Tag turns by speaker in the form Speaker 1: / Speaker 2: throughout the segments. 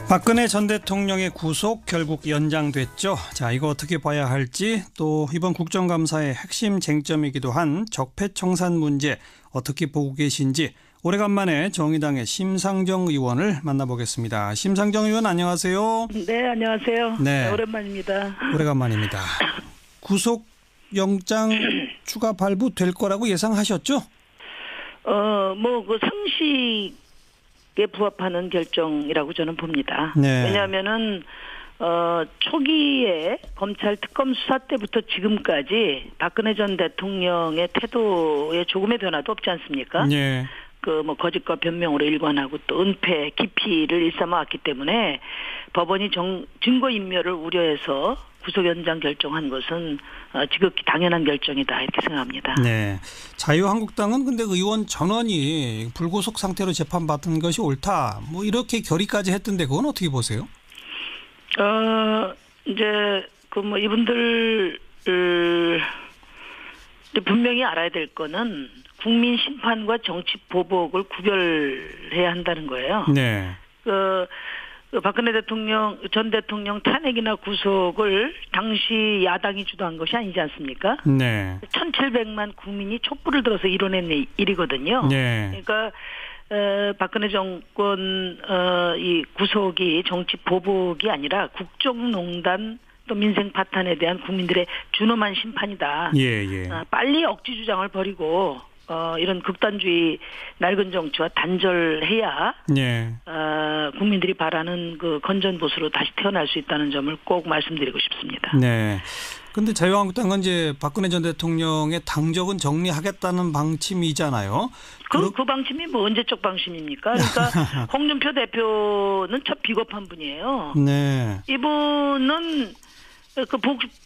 Speaker 1: 박근혜 전 대통령의 구속 결국 연장됐죠. 자, 이거 어떻게 봐야 할지, 또 이번 국정감사의 핵심 쟁점이기도 한 적폐청산 문제 어떻게 보고 계신지 오래간만에 정의당의 심상정 의원을 만나보겠습니다. 심상정 의원 안녕하세요.
Speaker 2: 네, 안녕하세요.
Speaker 1: 네,
Speaker 2: 오랜만입니다.
Speaker 1: 오래간만입니다. 구속영장 추가 발부될 거라고 예상하셨죠?
Speaker 2: 그 상식에 부합하는 결정이라고 저는 봅니다.
Speaker 1: 네.
Speaker 2: 왜냐하면은 초기에 검찰 특검 수사 때부터 지금까지 박근혜 전 대통령의 태도에 조금의 변화도 없지 않습니까?
Speaker 1: 네.
Speaker 2: 거짓과 변명으로 일관하고 또 은폐, 기피를 일삼아왔기 때문에 법원이 증거인멸을 우려해서 구속 연장 결정한 것은 지극히 당연한 결정이다 이렇게 생각합니다.
Speaker 1: 네, 자유한국당은 근데 의원 전원이 불구속 상태로 재판받은 것이 옳다, 뭐 이렇게 결의까지 했던데 그건 어떻게 보세요?
Speaker 2: 이제 이분들 분명히 알아야 될 거는 국민 심판과 정치 보복을 구별해야 한다는 거예요.
Speaker 1: 네.
Speaker 2: 박근혜 전 대통령 탄핵이나 구속을 당시 야당이 주도한 것이 아니지 않습니까?
Speaker 1: 네.
Speaker 2: 1,700만 국민이 촛불을 들어서 이뤄낸 일이거든요.
Speaker 1: 네.
Speaker 2: 그러니까 박근혜 정권 이 구속이 정치 보복이 아니라 국정농단 또 민생 파탄에 대한 국민들의 준엄한 심판이다.
Speaker 1: 예.
Speaker 2: 빨리 억지 주장을 버리고 이런 극단주의 낡은 정치와 단절해야
Speaker 1: 네.
Speaker 2: 국민들이 바라는 그 건전 보수로 다시 태어날 수 있다는 점을 꼭 말씀드리고 싶습니다.
Speaker 1: 네. 근데 자유한국당은 이제 박근혜 전 대통령의 당적은 정리하겠다는 방침이잖아요.
Speaker 2: 그 방침이 뭐 언제적 방침입니까? 그러니까 홍준표 대표는 참 비겁한 분이에요.
Speaker 1: 네.
Speaker 2: 이분은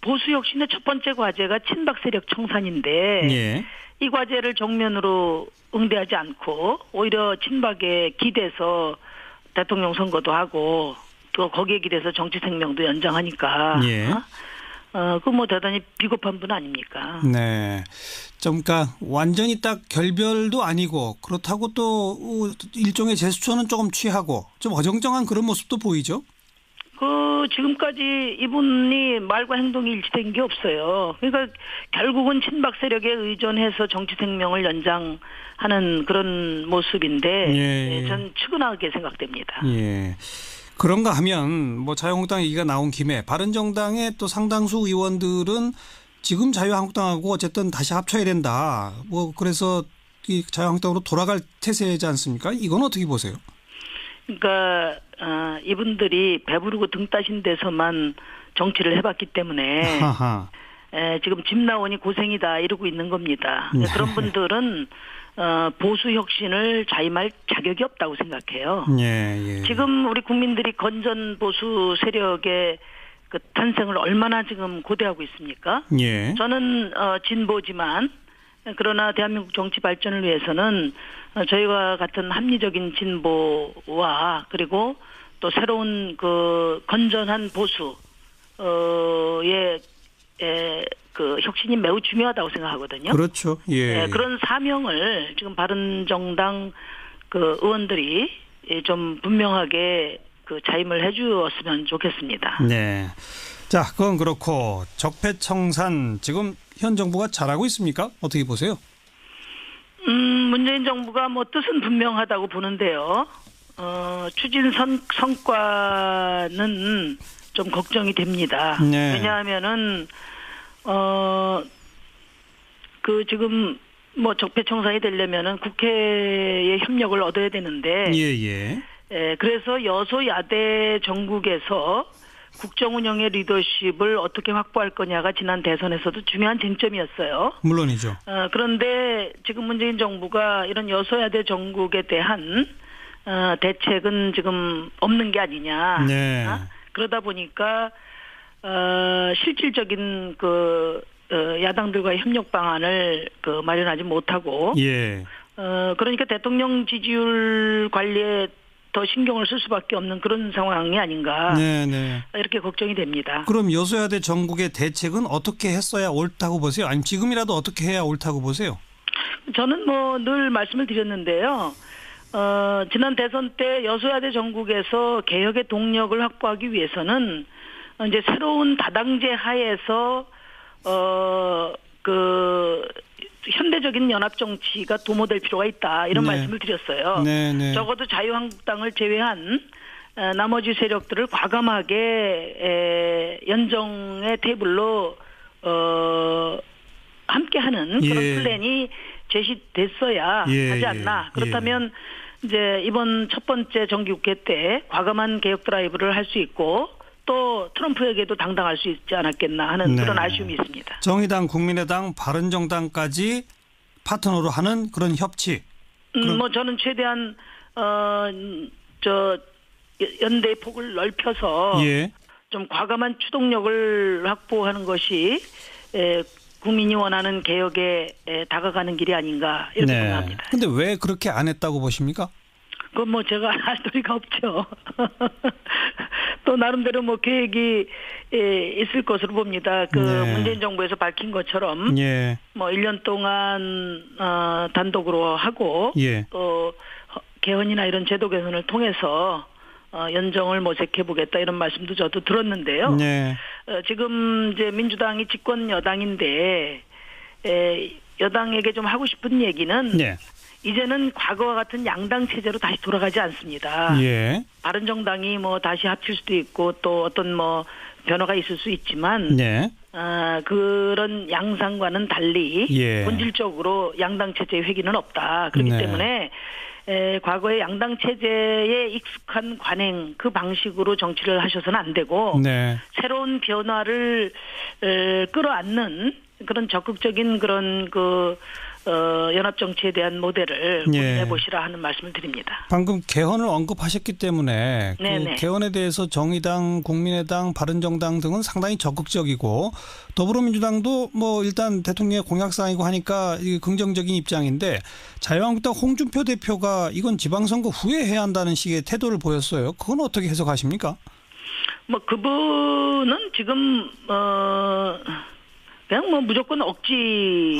Speaker 2: 보수 혁신의 첫 번째 과제가 친박 세력 청산인데
Speaker 1: 예.
Speaker 2: 이 과제를 정면으로 응대하지 않고 오히려 친박에 기대서 대통령 선거도 하고 또 거기에 기대서 정치 생명도 연장하니까
Speaker 1: 예.
Speaker 2: 대단히 비겁한 분 아닙니까?
Speaker 1: 네. 그러니까 완전히 딱 결별도 아니고 그렇다고 또 일종의 제스처는 조금 취하고 좀 어정쩡한 그런 모습도 보이죠?
Speaker 2: 지금까지 이분이 말과 행동이 일치된 게 없어요. 그러니까 결국은 친박 세력에 의존해서 정치 생명을 연장하는 그런 모습인데
Speaker 1: 예.
Speaker 2: 전 측은하게 생각됩니다.
Speaker 1: 예. 그런가 하면 뭐 자유한국당 얘기가 나온 김에 바른정당의 또 상당수 의원들은 지금 자유한국당하고 어쨌든 다시 합쳐야 된다. 뭐 그래서 이 자유한국당으로 돌아갈 태세이지 않습니까? 이건 어떻게 보세요?
Speaker 2: 그러니까 이분들이 배부르고 등 따신 데서만 정치를 해봤기 때문에 지금 집 나오니 고생이다 이러고 있는 겁니다.
Speaker 1: 네.
Speaker 2: 그런 분들은 보수 혁신을 자임할 자격이 없다고 생각해요.
Speaker 1: 예.
Speaker 2: 지금 우리 국민들이 건전 보수 세력의 그 탄생을 얼마나 지금 고대하고 있습니까?
Speaker 1: 예.
Speaker 2: 저는 진보지만 그러나 대한민국 정치 발전을 위해서는 저희와 같은 합리적인 진보와 그리고 또 새로운 그 건전한 보수의 그 혁신이 매우 중요하다고 생각하거든요.
Speaker 1: 그렇죠. 예.
Speaker 2: 그런 사명을 지금 바른정당 그 의원들이 좀 분명하게 그 자임을 해주었으면 좋겠습니다.
Speaker 1: 네. 자, 그건 그렇고 적폐청산 지금 현 정부가 잘하고 있습니까? 어떻게 보세요?
Speaker 2: 문재인 정부가 뜻은 분명하다고 보는데요. 추진 성과는 좀 걱정이 됩니다.
Speaker 1: 네.
Speaker 2: 왜냐하면은 지금 적폐청산이 되려면은 국회의 협력을 얻어야 되는데.
Speaker 1: 예.
Speaker 2: 그래서 여소야대 정국에서 국정 운영의 리더십을 어떻게 확보할 거냐가 지난 대선에서도 중요한 쟁점이었어요.
Speaker 1: 물론이죠.
Speaker 2: 그런데 지금 문재인 정부가 이런 여소야대 정국에 대한 대책은 지금 없는 게 아니냐.
Speaker 1: 네.
Speaker 2: 그러다 보니까 실질적인 야당들과의 협력 방안을 마련하지 못하고.
Speaker 1: 예.
Speaker 2: 그러니까 대통령 지지율 관리에 더 신경을 쓸 수밖에 없는 그런 상황이 아닌가.
Speaker 1: 네.
Speaker 2: 이렇게 걱정이 됩니다.
Speaker 1: 그럼 여소야대 정국의 대책은 어떻게 했어야 옳다고 보세요? 아니면 지금이라도 어떻게 해야 옳다고 보세요?
Speaker 2: 저는 늘 말씀을 드렸는데요. 지난 대선 때 여소야대 전국에서 개혁의 동력을 확보하기 위해서는 이제 새로운 다당제 하에서 그 현대적인 연합 정치가 도모될 필요가 있다 이런
Speaker 1: 네.
Speaker 2: 말씀을 드렸어요.
Speaker 1: 네, 네.
Speaker 2: 적어도 자유한국당을 제외한 나머지 세력들을 과감하게 연정의 테이블로 함께하는 그런
Speaker 1: 예.
Speaker 2: 플랜이 제시됐어야
Speaker 1: 예,
Speaker 2: 하지
Speaker 1: 예,
Speaker 2: 않나. 그렇다면 이제 이번 첫 번째 정기국회 때 과감한 개혁 드라이브를 할 수 있고 또 트럼프에게도 당당할 수 있지 않았겠나 하는
Speaker 1: 네.
Speaker 2: 그런 아쉬움이 있습니다.
Speaker 1: 정의당, 국민의당, 바른정당까지 파트너로 하는 그런 협치.
Speaker 2: 뭐 저는 최대한 연대의 폭을 넓혀서
Speaker 1: 예.
Speaker 2: 좀 과감한 추동력을 확보하는 것이 국민이 원하는 개혁에 다가가는 길이 아닌가 이렇게 생각합니다.
Speaker 1: 근데 왜 그렇게 안 했다고 보십니까?
Speaker 2: 그건 뭐 제가 할 도리가 없죠. 또 나름대로 뭐 계획이 있을 것으로 봅니다. 그
Speaker 1: 네.
Speaker 2: 문재인 정부에서 밝힌 것처럼
Speaker 1: 예.
Speaker 2: 뭐 1년 동안 단독으로 하고
Speaker 1: 예.
Speaker 2: 또 개헌이나 이런 제도 개선을 통해서 연정을 모색해 보겠다 이런 말씀도 저도 들었는데요.
Speaker 1: 네.
Speaker 2: 지금 이제 민주당이 집권 여당인데 여당에게 좀 하고 싶은 얘기는
Speaker 1: 네.
Speaker 2: 이제는 과거와 같은 양당 체제로 다시 돌아가지 않습니다.
Speaker 1: 예.
Speaker 2: 바른정당이 뭐 다시 합칠 수도 있고 또 어떤 뭐 변화가 있을 수 있지만
Speaker 1: 네.
Speaker 2: 그런 양상과는 달리
Speaker 1: 예.
Speaker 2: 본질적으로 양당 체제의 회귀는 없다. 그렇기
Speaker 1: 네.
Speaker 2: 때문에 과거의 양당 체제에 익숙한 관행 그 방식으로 정치를 하셔서는 안 되고
Speaker 1: 네.
Speaker 2: 새로운 변화를 끌어안는 그런 적극적인 그런 연합 정치에 대한 모델을 고민해 보시라 하는 말씀을 드립니다.
Speaker 1: 방금 개헌을 언급하셨기 때문에 그
Speaker 2: 네네.
Speaker 1: 개헌에 대해서 정의당, 국민의당, 바른정당 등은 상당히 적극적이고 더불어민주당도 뭐 일단 대통령의 공약사항이고 하니까 긍정적인 입장인데 자유한국당 홍준표 대표가 이건 지방선거 후에 해야 한다는 식의 태도를 보였어요. 그건 어떻게 해석하십니까?
Speaker 2: 뭐 그분은 지금 그냥 뭐 무조건 억지를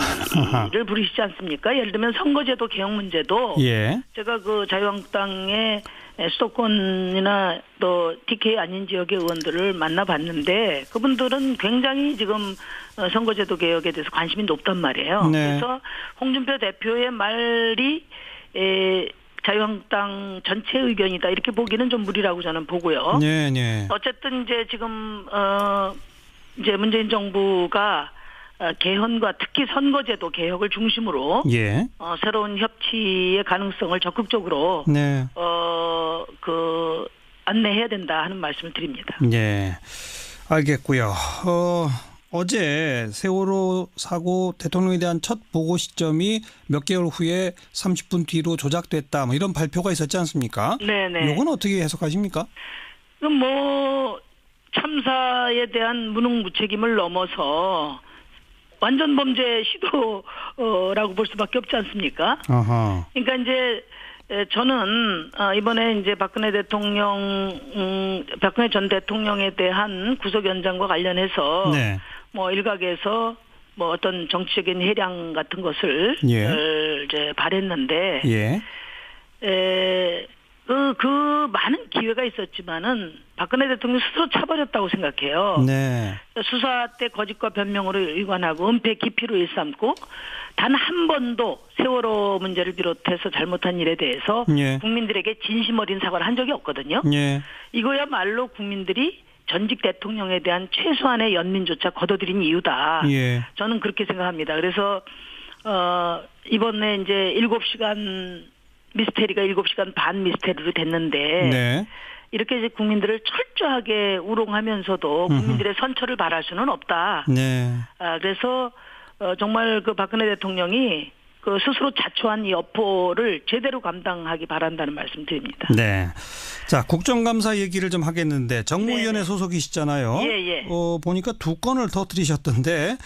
Speaker 2: 부리시지 않습니까? 예를 들면 선거제도 개혁 문제도
Speaker 1: 예.
Speaker 2: 제가 그 자유한국당의 수도권이나 또 TK 아닌 지역의 의원들을 만나봤는데 그분들은 굉장히 지금 선거제도 개혁에 대해서 관심이 높단 말이에요.
Speaker 1: 네.
Speaker 2: 그래서 홍준표 대표의 말이 자유한국당 전체 의견이다 이렇게 보기는 좀 무리라고 저는 보고요.
Speaker 1: 네, 네.
Speaker 2: 어쨌든 이제 지금 이제 문재인 정부가 개헌과 특히 선거제도 개혁을 중심으로
Speaker 1: 예.
Speaker 2: 새로운 협치의 가능성을 적극적으로
Speaker 1: 네.
Speaker 2: 안내해야 된다 하는 말씀을 드립니다.
Speaker 1: 예. 알겠고요. 어제 세월호 사고 대통령에 대한 첫 보고 시점이 몇 개월 후에 30분 뒤로 조작됐다. 뭐 이런 발표가 있었지 않습니까?
Speaker 2: 네네.
Speaker 1: 이건 어떻게 해석하십니까?
Speaker 2: 그럼 뭐 참사에 대한 무능무책임을 넘어서 완전 범죄 시도라고 볼 수밖에 없지 않습니까?
Speaker 1: 아하.
Speaker 2: 그러니까 이제 저는 이번에 이제 박근혜 전 대통령에 대한 구속 연장과 관련해서
Speaker 1: 네.
Speaker 2: 뭐 일각에서 뭐 어떤 정치적인 해량 같은 것을 이제 발했는데
Speaker 1: 예.
Speaker 2: 그 많은 기회가 있었지만은 박근혜 대통령 스스로 차버렸다고 생각해요.
Speaker 1: 네.
Speaker 2: 수사 때 거짓과 변명으로 일관하고 은폐 기피로 일삼고 단 한 번도 세월호 문제를 비롯해서 잘못한 일에 대해서
Speaker 1: 예.
Speaker 2: 국민들에게 진심 어린 사과를 한 적이 없거든요.
Speaker 1: 예.
Speaker 2: 이거야말로 국민들이 전직 대통령에 대한 최소한의 연민조차 거둬들인 이유다.
Speaker 1: 예.
Speaker 2: 저는 그렇게 생각합니다. 그래서 이번에 이제 7시간 미스테리가 7시간 반 미스테리로 됐는데
Speaker 1: 네.
Speaker 2: 이렇게 이제 국민들을 철저하게 우롱하면서도 국민들의 선처를 바랄 수는 없다.
Speaker 1: 네.
Speaker 2: 그래서 정말 그 박근혜 대통령이 그 스스로 자초한 이 여포를 제대로 감당하기 바란다는 말씀 드립니다.
Speaker 1: 네. 자, 국정감사 얘기를 좀 하겠는데 정무위원회
Speaker 2: 네네.
Speaker 1: 소속이시잖아요.
Speaker 2: 예.
Speaker 1: 보니까 두 건을 터뜨리셨던데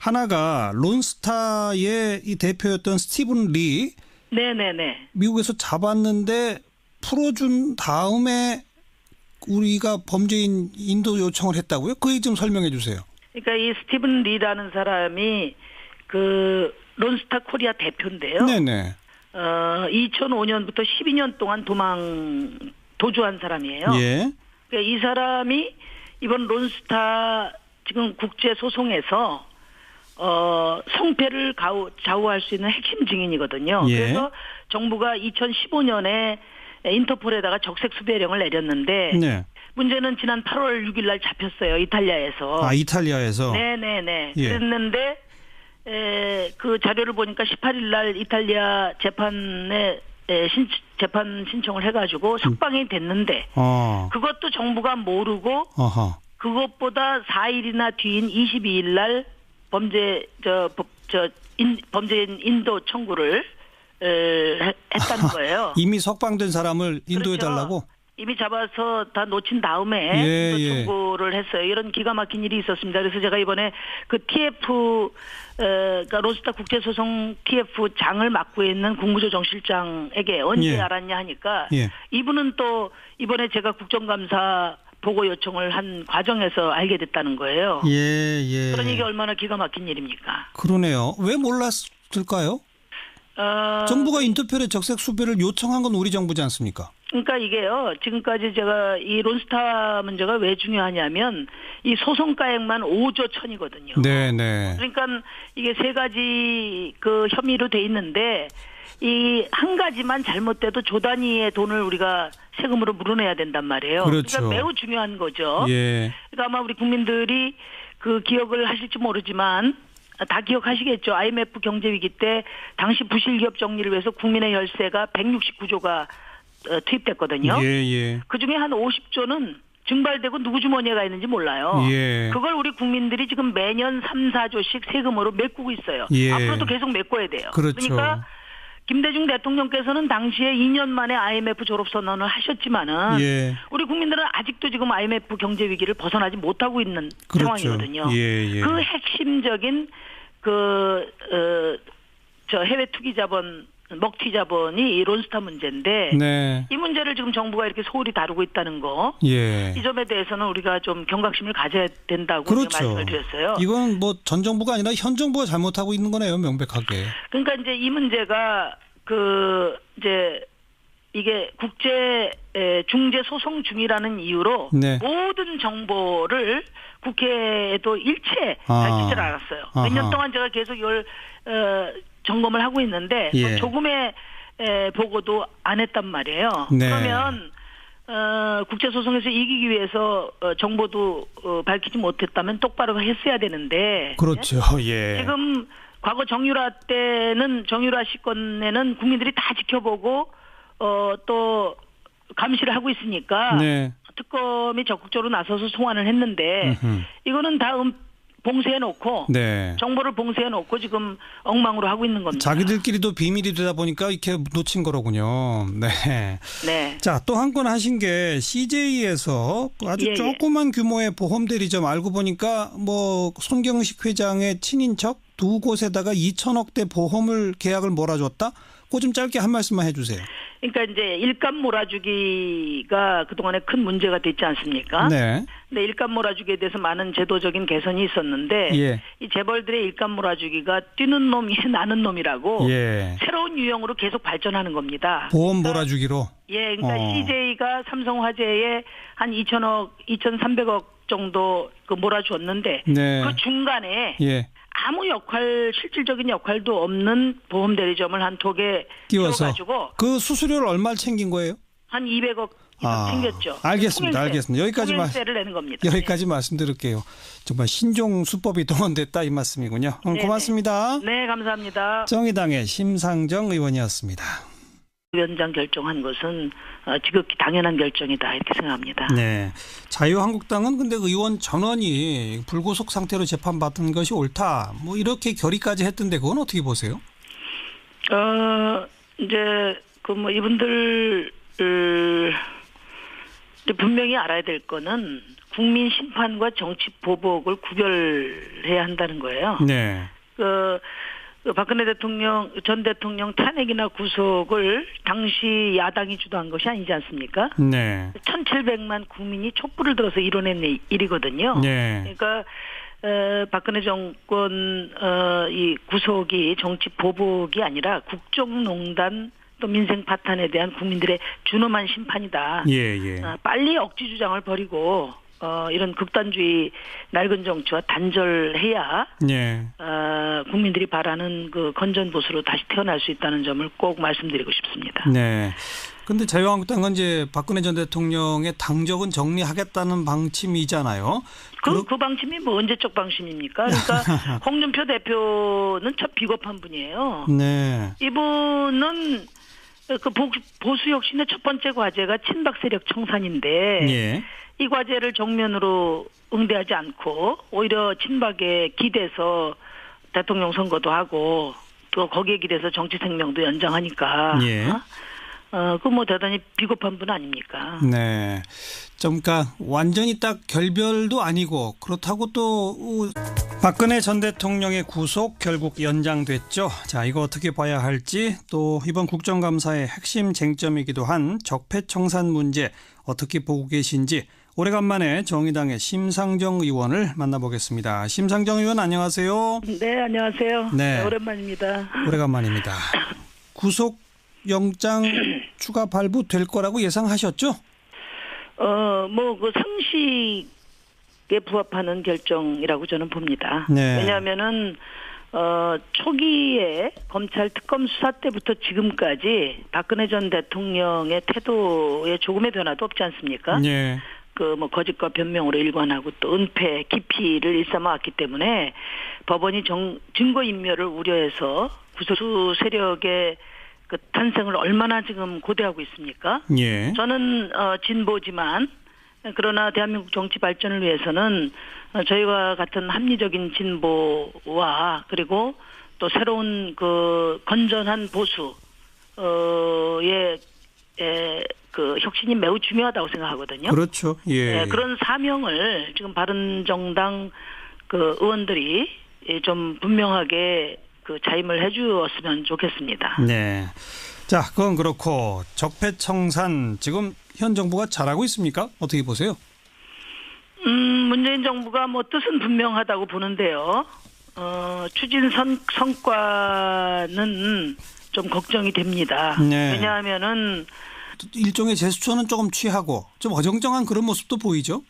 Speaker 1: 하나가 론스타의 이 대표였던 스티븐 리
Speaker 2: 네네네.
Speaker 1: 미국에서 잡았는데 풀어준 다음에 우리가 범죄인 인도 요청을 했다고요? 그 얘기 좀 설명해 주세요.
Speaker 2: 그러니까 이 스티븐 리라는 사람이 그 론스타 코리아 대표인데요.
Speaker 1: 네네.
Speaker 2: 2005년부터 12년 동안 도주한 사람이에요.
Speaker 1: 예.
Speaker 2: 그러니까 이 사람이 이번 론스타 지금 국제 소송에서 성패를 좌우할 수 있는 핵심 증인이거든요.
Speaker 1: 예.
Speaker 2: 그래서 정부가 2015년에 인터폴에다가 적색 수배령을 내렸는데
Speaker 1: 네.
Speaker 2: 문제는 지난 8월 6일 날 잡혔어요. 이탈리아에서.
Speaker 1: 아, 이탈리아에서.
Speaker 2: 네네네.
Speaker 1: 예.
Speaker 2: 그랬는데 그 자료를 보니까 18일 날 이탈리아 재판에 재판 신청을 해가지고 석방이 됐는데 그것도 정부가 모르고
Speaker 1: 어허.
Speaker 2: 그것보다 4일이나 뒤인 22일 날 범죄인 인도 청구를 했다는 거예요.
Speaker 1: 이미 석방된 사람을 인도해달라고?
Speaker 2: 그렇죠. 이미 잡아서 다 놓친 다음에 인도 청구를 했어요. 이런 기가 막힌 일이 있었습니다. 그래서 제가 이번에 그 TF 그러니까 론스타 국제소송 TF 장을 맡고 있는 국무조정실장에게 언제 알았냐 하니까 이분은 또 이번에 제가 국정감사 보고 요청을 한 과정에서 알게 됐다는 거예요.
Speaker 1: 예.
Speaker 2: 그러니 이게 얼마나 기가 막힌 일입니까?
Speaker 1: 그러네요. 왜 몰랐을까요? 정부가 인터폴에 적색 수배를 요청한 건 우리 정부지 않습니까?
Speaker 2: 그러니까 이게요. 지금까지 제가 이 론스타 문제가 왜 중요하냐면 이 소송가액만 5조 천이거든요.
Speaker 1: 네네.
Speaker 2: 그러니까 이게 세 가지 그 혐의로 돼 있는데 이 한 가지만 잘못돼도 조 단위의 돈을 우리가 세금으로 물어내야 된단 말이에요.
Speaker 1: 그렇죠.
Speaker 2: 그러니까 매우 중요한 거죠.
Speaker 1: 예.
Speaker 2: 그러니까 아마 우리 국민들이 그 기억을 하실지 모르지만 다 기억하시겠죠. IMF 경제위기 때 당시 부실기업 정리를 위해서 국민의 열세가 169조가 투입됐거든요.
Speaker 1: 예.
Speaker 2: 그중에 한 50조는 증발되고 누구 주머니에 가 있는지 몰라요.
Speaker 1: 예.
Speaker 2: 그걸 우리 국민들이 지금 매년 3, 4조씩 세금으로 메꾸고 있어요.
Speaker 1: 예.
Speaker 2: 앞으로도 계속 메꿔야 돼요.
Speaker 1: 그렇죠.
Speaker 2: 그러니까 김대중 대통령께서는 당시에 2년 만에 IMF 졸업선언을 하셨지만은 우리 국민들은 아직도 지금 IMF 경제 위기를 벗어나지 못하고 있는 상황이거든요.
Speaker 1: 예.
Speaker 2: 그 핵심적인 해외 투기 자본 먹튀 자본이 이 론스타 문제인데 이 문제를 지금 정부가 이렇게 소홀히 다루고 있다는 거. 이 점에 대해서는 우리가 좀 경각심을 가져야 된다고 말씀을 드렸어요.
Speaker 1: 이건 뭐 전 정부가 아니라 현 정부가 잘못하고 있는 거네요, 명백하게.
Speaker 2: 그러니까 이제 이 문제가 이게 국제 중재 소송 중이라는 이유로 모든 정보를 국회에도 일체 밝히질 않았어요. 몇 년 동안 제가 계속 이걸 점검을 하고 있는데 조금의 보고도 안 했단 말이에요. 그러면 국제소송에서 이기기 위해서 정보도 밝히지 못했다면 똑바로 했어야 되는데
Speaker 1: 그렇죠.
Speaker 2: 지금 과거 정유라 시건에는 국민들이 다 지켜보고 또 감시를 하고 있으니까 특검이 적극적으로 나서서 소환을 했는데 이거는 다 봉쇄해놓고 정보를 봉쇄해놓고 지금 엉망으로 하고 있는 겁니다.
Speaker 1: 자기들끼리도 비밀이 되다 보니까 이렇게 놓친 거로군요. 네. 자, 또 한 건 하신 게 CJ에서 아주 조그만 규모의 보험 대리점 알고 보니까 뭐 손경식 회장의 친인척 두 곳에다가 2천억대 보험을 계약을 몰아줬다? 그거 좀 짧게 한 말씀만 해주세요.
Speaker 2: 그러니까 이제 일감 몰아주기가 그동안에 큰 문제가 됐지 않습니까? 근데 일감 몰아주기에 대해서 많은 제도적인 개선이 있었는데 이 재벌들의 일감 몰아주기가 뛰는 놈이 나는 놈이라고 새로운 유형으로 계속 발전하는 겁니다.
Speaker 1: 보험 몰아주기로?
Speaker 2: 그러니까 CJ가 삼성화재에 한 2천억, 2,300억 정도 그 몰아줬는데 그 중간에 아무 실질적인 역할도 없는 보험 대리점을 한 2개 끼워가지고
Speaker 1: 그 수수료를 얼마를 챙긴 거예요?
Speaker 2: 한 200억 이상 챙겼죠.
Speaker 1: 알겠습니다. 여기까지 말씀드릴게요. 정말 신종 수법이 동원됐다 이 말씀이군요. 고맙습니다.
Speaker 2: 네, 감사합니다.
Speaker 1: 정의당의 심상정 의원이었습니다.
Speaker 2: 위원장 결정한 것은 지극히 당연한 결정이다 이렇게 생각합니다.
Speaker 1: 네, 자유한국당은 근데 의원 전원이 불구속 상태로 재판받은 것이 옳다. 뭐 이렇게 결의까지 했던데 그건 어떻게 보세요?
Speaker 2: 이제 이분들 분명히 알아야 될 거는 국민 심판과 정치 보복을 구별해야 한다는 거예요. 박근혜 전 대통령 탄핵이나 구속을 당시 야당이 주도한 것이 아니지 않습니까? 1,700만 국민이 촛불을 들어서 이뤄낸 일이거든요. 그러니까 박근혜 정권 이 구속이 정치 보복이 아니라 국정농단 또 민생 파탄에 대한 국민들의 준엄한 심판이다.
Speaker 1: 예.
Speaker 2: 빨리 억지 주장을 버리고 이런 극단주의 낡은 정치와 단절해야
Speaker 1: 예.
Speaker 2: 국민들이 바라는 그 건전 보수로 다시 태어날 수 있다는 점을 꼭 말씀드리고 싶습니다.
Speaker 1: 네. 근데 자유한국당은 이제 박근혜 전 대통령의 당적은 정리하겠다는 방침이잖아요.
Speaker 2: 그 방침이 뭐 언제적 방침입니까? 그러니까 홍준표 대표는 참 비겁한 분이에요.
Speaker 1: 네.
Speaker 2: 이분은 그 보수 혁신의 첫 번째 과제가 친박 세력 청산인데
Speaker 1: 예.
Speaker 2: 이 과제를 정면으로 응대하지 않고 오히려 친박에 기대서 대통령 선거도 하고 또 거기에 기대서 정치 생명도 연장하니까
Speaker 1: 예.
Speaker 2: 그 뭐 대단히 비겁한 분 아닙니까?
Speaker 1: 네. 그러니까 완전히 딱 결별도 아니고 그렇다고 또 박근혜 전 대통령의 구속 결국 연장됐죠. 자, 이거 어떻게 봐야 할지 또 이번 국정감사의 핵심 쟁점이기도 한 적폐청산 문제 어떻게 보고 계신지 오래간만에 정의당의 심상정 의원을 만나보겠습니다. 심상정 의원 안녕하세요.
Speaker 2: 네, 안녕하세요.
Speaker 1: 네.
Speaker 2: 오랜만입니다.
Speaker 1: 오래간만입니다. 구속 영장 추가 발부될 거라고 예상하셨죠?
Speaker 2: 뭐 그 상식에 부합하는 결정이라고 저는 봅니다.
Speaker 1: 네.
Speaker 2: 왜냐하면은 초기에 검찰 특검 수사 때부터 지금까지 박근혜 전 대통령의 태도에 조금의 변화도 없지 않습니까?
Speaker 1: 네.
Speaker 2: 그 뭐 거짓과 변명으로 일관하고 또 은폐, 기피를 일삼아왔기 때문에 법원이 증거인멸을 우려해서 구소수 세력의 그 탄생을 얼마나 지금 고대하고 있습니까?
Speaker 1: 예.
Speaker 2: 저는 진보지만 그러나 대한민국 정치 발전을 위해서는 저희와 같은 합리적인 진보와 그리고 또 새로운 그 건전한 보수의 그 혁신이 매우 중요하다고 생각하거든요.
Speaker 1: 그렇죠. 예.
Speaker 2: 네, 그런 사명을 지금 바른정당 그 의원들이 좀 분명하게 그 자임을 해주었으면 좋겠습니다.
Speaker 1: 네. 자, 그건 그렇고 적폐청산 지금 현 정부가 잘하고 있습니까? 어떻게 보세요?
Speaker 2: 문재인 정부가 뭐 뜻은 분명하다고 보는데요. 추진 성과는 좀 걱정이 됩니다.
Speaker 1: 네.
Speaker 2: 왜냐하면은
Speaker 1: 일종의 제스처는 조금 취하고 좀 어정쩡한 그런 모습도 보이죠?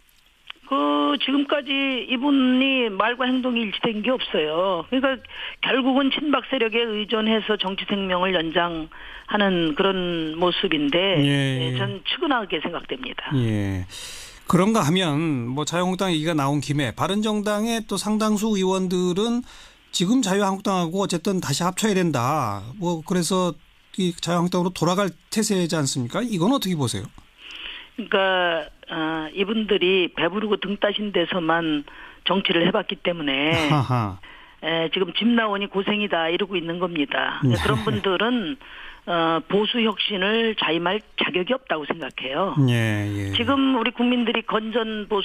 Speaker 2: 지금까지 이분이 말과 행동이 일치된 게 없어요. 그러니까 결국은 친박 세력에 의존해서 정치 생명을 연장하는 그런 모습인데,
Speaker 1: 예.
Speaker 2: 전 측은하게 생각됩니다.
Speaker 1: 예. 그런가 하면 뭐 자유한국당 얘기가 나온 김에 바른정당의 또 상당수 의원들은 지금 자유한국당하고 어쨌든 다시 합쳐야 된다. 뭐 그래서 이 자유한국당으로 돌아갈 태세지 않습니까? 이건 어떻게 보세요?
Speaker 2: 그러니까 이분들이 배부르고 등 따신 데서만 정치를 해봤기 때문에 지금 집 나오니 고생이다 이러고 있는 겁니다.
Speaker 1: 네.
Speaker 2: 그런 분들은 보수 혁신을 자임할 자격이 없다고 생각해요.
Speaker 1: 예.
Speaker 2: 지금 우리 국민들이 건전 보수